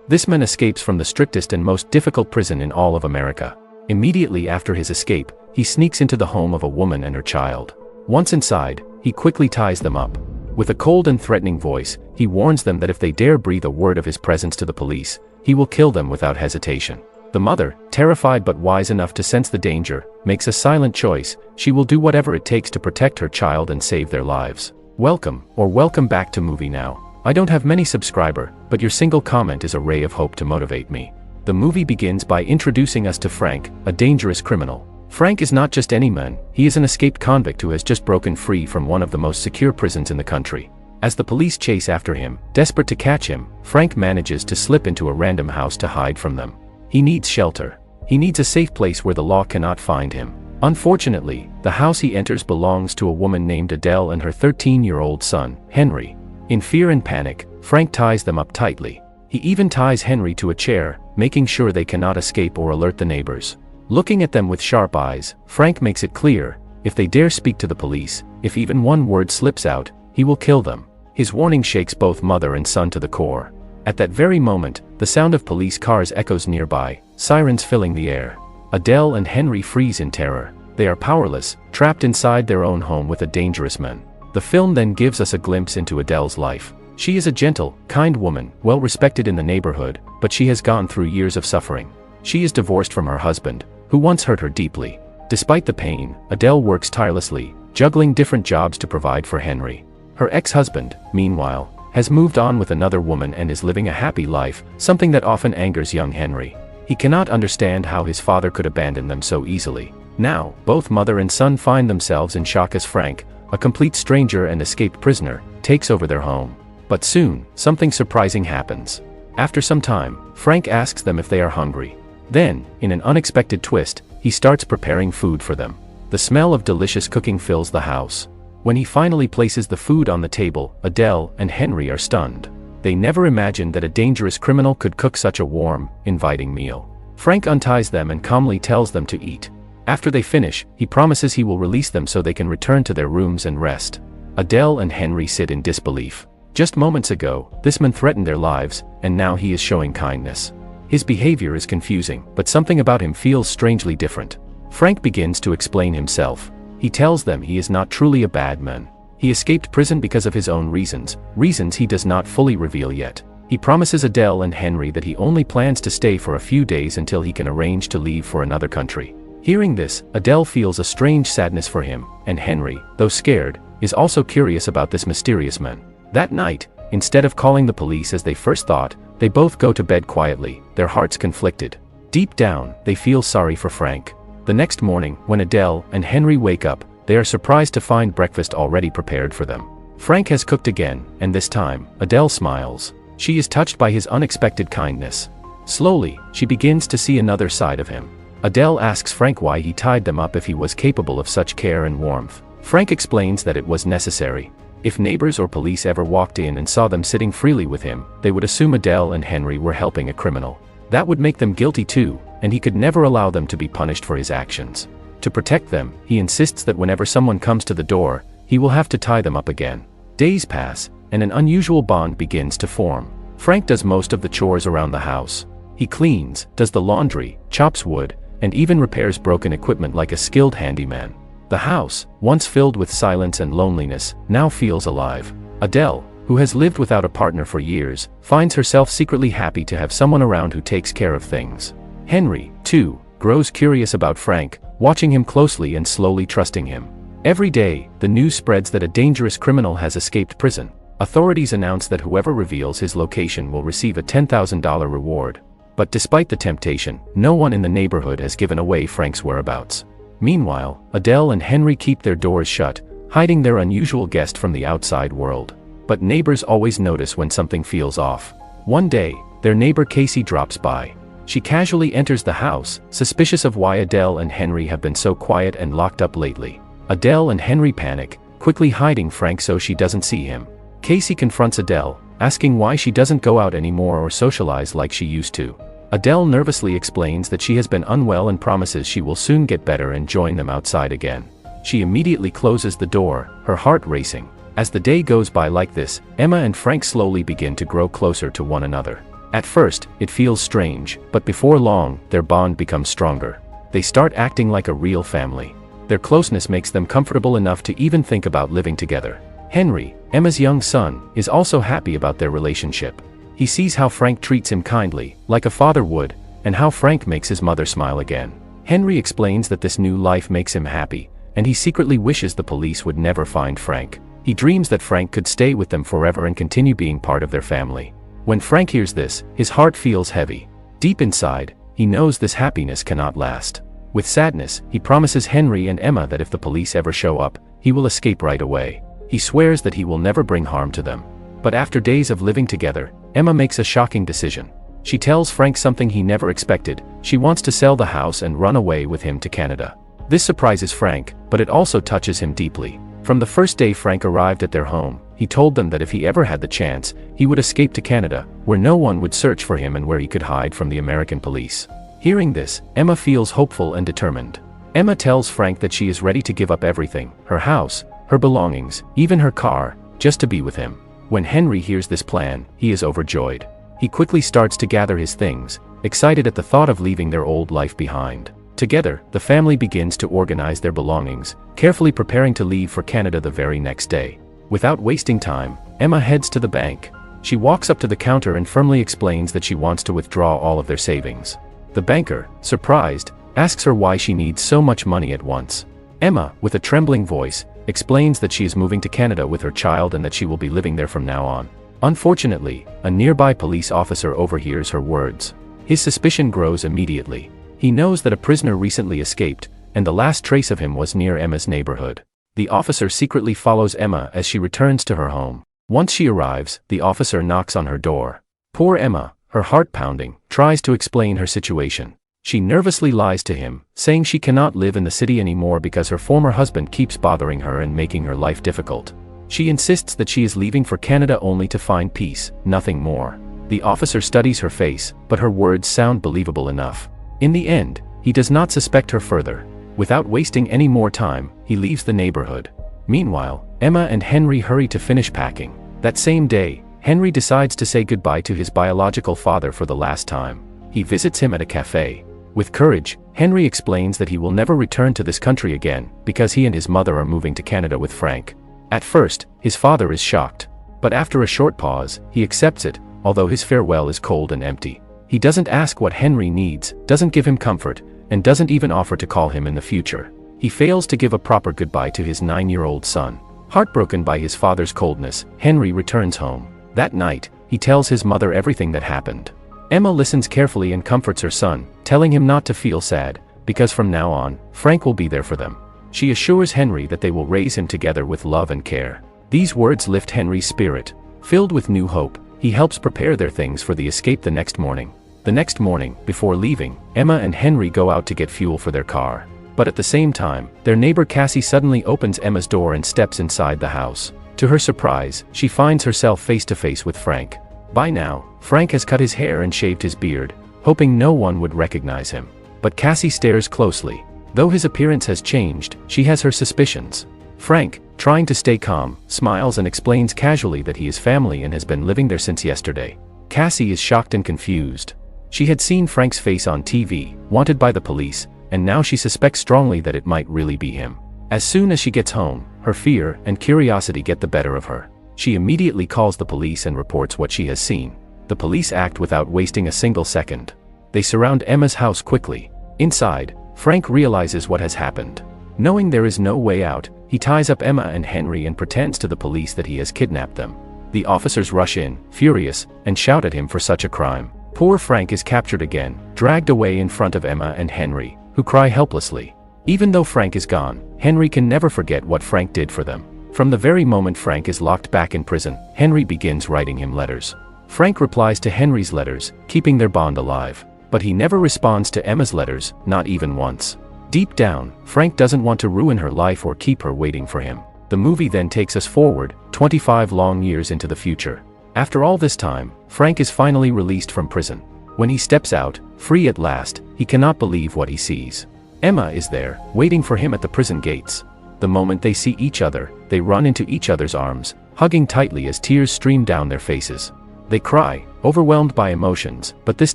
This man escapes from the strictest and most difficult prison in all of America. Immediately after his escape, he sneaks into the home of a woman and her child. Once inside, he quickly ties them up. With a cold and threatening voice, he warns them that if they dare breathe a word of his presence to the police, he will kill them without hesitation. The mother, terrified but wise enough to sense the danger, makes a silent choice. She will do whatever it takes to protect her child and save their lives. Welcome back to Movie Now. I don't have many subscribers, but your single comment is a ray of hope to motivate me. The movie begins by introducing us to Frank, a dangerous criminal. Frank is not just any man, he is an escaped convict who has just broken free from one of the most secure prisons in the country. As the police chase after him, desperate to catch him, Frank manages to slip into a random house to hide from them. He needs shelter. He needs a safe place where the law cannot find him. Unfortunately, the house he enters belongs to a woman named Adele and her 13-year-old son, Henry. In fear and panic, Frank ties them up tightly. He even ties Henry to a chair, making sure they cannot escape or alert the neighbors. Looking at them with sharp eyes, Frank makes it clear, if they dare speak to the police, if even one word slips out, he will kill them. His warning shakes both mother and son to the core. At that very moment, the sound of police cars echoes nearby, sirens filling the air. Adele and Henry freeze in terror. They are powerless, trapped inside their own home with a dangerous man. The film then gives us a glimpse into Adele's life. She is a gentle, kind woman, well respected in the neighborhood, but she has gone through years of suffering. She is divorced from her husband, who once hurt her deeply. Despite the pain, Adele works tirelessly, juggling different jobs to provide for Henry. Her ex-husband, meanwhile, has moved on with another woman and is living a happy life, something that often angers young Henry. He cannot understand how his father could abandon them so easily. Now, both mother and son find themselves in shock as Frank, a complete stranger and escaped prisoner, takes over their home. But soon, something surprising happens. After some time, Frank asks them if they are hungry. Then, in an unexpected twist, he starts preparing food for them. The smell of delicious cooking fills the house. When he finally places the food on the table, Adele and Henry are stunned. They never imagined that a dangerous criminal could cook such a warm, inviting meal. Frank unties them and calmly tells them to eat. After they finish, he promises he will release them so they can return to their rooms and rest. Adele and Henry sit in disbelief. Just moments ago, this man threatened their lives, and now he is showing kindness. His behavior is confusing, but something about him feels strangely different. Frank begins to explain himself. He tells them he is not truly a bad man. He escaped prison because of his own reasons he does not fully reveal yet. He promises Adele and Henry that he only plans to stay for a few days until he can arrange to leave for another country. Hearing this, Adele feels a strange sadness for him, and Henry, though scared, is also curious about this mysterious man. That night, instead of calling the police as they first thought, they both go to bed quietly, their hearts conflicted. Deep down, they feel sorry for Frank. The next morning, when Adele and Henry wake up, they are surprised to find breakfast already prepared for them. Frank has cooked again, and this time, Adele smiles. She is touched by his unexpected kindness. Slowly, she begins to see another side of him. Adele asks Frank why he tied them up if he was capable of such care and warmth. Frank explains that it was necessary. If neighbors or police ever walked in and saw them sitting freely with him, they would assume Adele and Henry were helping a criminal. That would make them guilty too, and he could never allow them to be punished for his actions. To protect them, he insists that whenever someone comes to the door, he will have to tie them up again. Days pass, and an unusual bond begins to form. Frank does most of the chores around the house. He cleans, does the laundry, chops wood, and even repairs broken equipment like a skilled handyman. The house, once filled with silence and loneliness, now feels alive. Adele, who has lived without a partner for years, finds herself secretly happy to have someone around who takes care of things. Henry, too, grows curious about Frank, watching him closely and slowly trusting him. Every day, the news spreads that a dangerous criminal has escaped prison. Authorities announce that whoever reveals his location will receive a $10,000 reward. But despite the temptation, no one in the neighborhood has given away Frank's whereabouts. Meanwhile, Adele and Henry keep their doors shut, hiding their unusual guest from the outside world. But neighbors always notice when something feels off. One day, their neighbor Casey drops by. She casually enters the house, suspicious of why Adele and Henry have been so quiet and locked up lately. Adele and Henry panic, quickly hiding Frank so she doesn't see him. Casey confronts Adele, asking why she doesn't go out anymore or socialize like she used to. Adele nervously explains that she has been unwell and promises she will soon get better and join them outside again. She immediately closes the door, her heart racing. As the day goes by like this, Emma and Frank slowly begin to grow closer to one another. At first, it feels strange, but before long, their bond becomes stronger. They start acting like a real family. Their closeness makes them comfortable enough to even think about living together. Henry, Emma's young son, is also happy about their relationship. He sees how Frank treats him kindly, like a father would, and how Frank makes his mother smile again. Henry explains that this new life makes him happy, and he secretly wishes the police would never find Frank. He dreams that Frank could stay with them forever and continue being part of their family. When Frank hears this, his heart feels heavy. Deep inside, he knows this happiness cannot last. With sadness, he promises Henry and Emma that if the police ever show up, he will escape right away. He swears that he will never bring harm to them. But after days of living together, Emma makes a shocking decision. She tells Frank something he never expected. She wants to sell the house and run away with him to Canada. This surprises Frank, but it also touches him deeply. From the first day Frank arrived at their home, he told them that if he ever had the chance, he would escape to Canada, where no one would search for him and where he could hide from the American police. Hearing this, Emma feels hopeful and determined. Emma tells Frank that she is ready to give up everything, her house, her belongings, even her car, just to be with him. When Henry hears this plan, he is overjoyed. He quickly starts to gather his things, excited at the thought of leaving their old life behind. Together, the family begins to organize their belongings, carefully preparing to leave for Canada the very next day. Without wasting time, Emma heads to the bank. She walks up to the counter and firmly explains that she wants to withdraw all of their savings. The banker, surprised, asks her why she needs so much money at once. Emma, with a trembling voice, explains that she is moving to Canada with her child and that she will be living there from now on. Unfortunately, a nearby police officer overhears her words. His suspicion grows immediately. He knows that a prisoner recently escaped, and the last trace of him was near Emma's neighborhood. The officer secretly follows Emma as she returns to her home. Once she arrives, the officer knocks on her door. Poor Emma, her heart pounding, tries to explain her situation. She nervously lies to him, saying she cannot live in the city anymore because her former husband keeps bothering her and making her life difficult. She insists that she is leaving for Canada only to find peace, nothing more. The officer studies her face, but her words sound believable enough. In the end, he does not suspect her further. Without wasting any more time, he leaves the neighborhood. Meanwhile, Emma and Henry hurry to finish packing. That same day, Henry decides to say goodbye to his biological father for the last time. He visits him at a cafe. With courage, Henry explains that he will never return to this country again, because he and his mother are moving to Canada with Frank. At first, his father is shocked. But after a short pause, he accepts it, although his farewell is cold and empty. He doesn't ask what Henry needs, doesn't give him comfort, and doesn't even offer to call him in the future. He fails to give a proper goodbye to his 9-year-old son. Heartbroken by his father's coldness, Henry returns home. That night, he tells his mother everything that happened. Emma listens carefully and comforts her son, telling him not to feel sad, because from now on, Frank will be there for them. She assures Henry that they will raise him together with love and care. These words lift Henry's spirit. Filled with new hope, he helps prepare their things for the escape the next morning. The next morning, before leaving, Emma and Henry go out to get fuel for their car. But at the same time, their neighbor Cassie suddenly opens Emma's door and steps inside the house. To her surprise, she finds herself face to face with Frank. By now, Frank has cut his hair and shaved his beard, hoping no one would recognize him. But Cassie stares closely. Though his appearance has changed, she has her suspicions. Frank, trying to stay calm, smiles and explains casually that he is family and has been living there since yesterday. Cassie is shocked and confused. She had seen Frank's face on TV, wanted by the police, and now she suspects strongly that it might really be him. As soon as she gets home, her fear and curiosity get the better of her. She immediately calls the police and reports what she has seen. The police act without wasting a single second. They surround Emma's house quickly. Inside, Frank realizes what has happened. Knowing there is no way out, he ties up Emma and Henry and pretends to the police that he has kidnapped them. The officers rush in, furious, and shout at him for such a crime. Poor Frank is captured again, dragged away in front of Emma and Henry, who cry helplessly. Even though Frank is gone, Henry can never forget what Frank did for them. From the very moment Frank is locked back in prison, Henry begins writing him letters. Frank replies to Henry's letters, keeping their bond alive. But he never responds to Emma's letters, not even once. Deep down, Frank doesn't want to ruin her life or keep her waiting for him. The movie then takes us forward, 25 long years into the future. After all this time, Frank is finally released from prison. When he steps out, free at last, he cannot believe what he sees. Emma is there, waiting for him at the prison gates. The moment they see each other, they run into each other's arms, hugging tightly as tears stream down their faces. They cry, overwhelmed by emotions, but this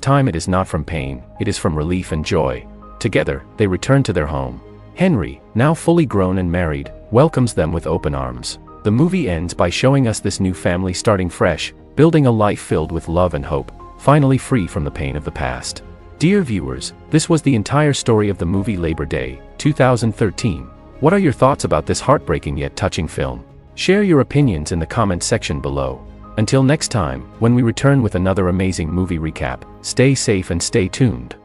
time it is not from pain, it is from relief and joy. Together, they return to their home. Henry, now fully grown and married, welcomes them with open arms. The movie ends by showing us this new family starting fresh, building a life filled with love and hope, finally free from the pain of the past. Dear viewers, this was the entire story of the movie Labor Day, 2013. What are your thoughts about this heartbreaking yet touching film? Share your opinions in the comment section below. Until next time, when we return with another amazing movie recap, stay safe and stay tuned.